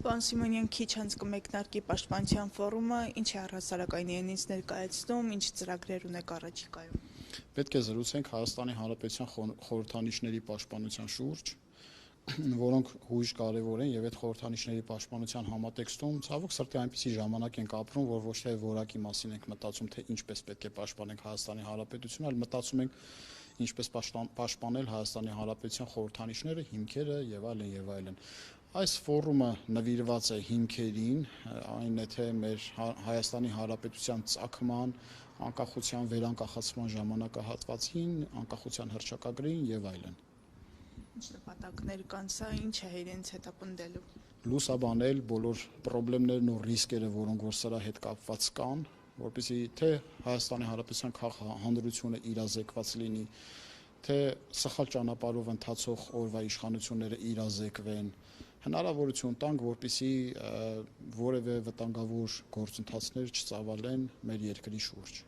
Պարոն Սիմոնյան, քիչ անց կմեկնարկի Պաշտպանության ֆորումը, ինչ է առհասարակայինից ներկայացնում, ինչ ծրագրեր ունեք առաջիկայում։ Պետք է զրուցենք Հայաստանի Հանրապետության խորհրդանիշների պաշտպանության շուրջ, որոնք հույժ կարևոր են եւ այդ խորհրդանիշների պաշտպանության համատեքստում ցավոք սրտի այնպիսի ժամանակ ենք ապրում, որ ոչ թե որակի մասին ենք մտածում, թե ինչպես պետք է պաշտպանենք Հայաստանի Հանրապետությունը, այլ մտածում ենք ինչպես պաշտպանել Հայաստանի Հանրապետության խորհրդանիշները, հիմքերը եւ այլն եւ այլն։ Այս ֆորումը նվիրված է հիմքերին, այն է թե մեր Հայաստանի Հանրապետության ծագման, անկախության վերանկախացման ժամանակահատվածին, անկախության հռչակագրին եւ այլն։ Ինչ նպատակներ կան, սա ինչ է իրենց հետապնդելու։ Լուսաբանել բոլոր խնդիրներն ու ռիսկերը, որոնք որ սրա հետ կապված կան, որպեսզի թե Հայաստանի Հանրապետության քաղաքահանրությունը իրազեկված լինի, թե սխալ ճանապարհով ընթացող օրվա իշխանությունները իրազեկվեն, հնարավորություն տանք, որպեսզի որևէ վտանգավոր գործընթացներ չծավալեն մեր երկրի շուրջ։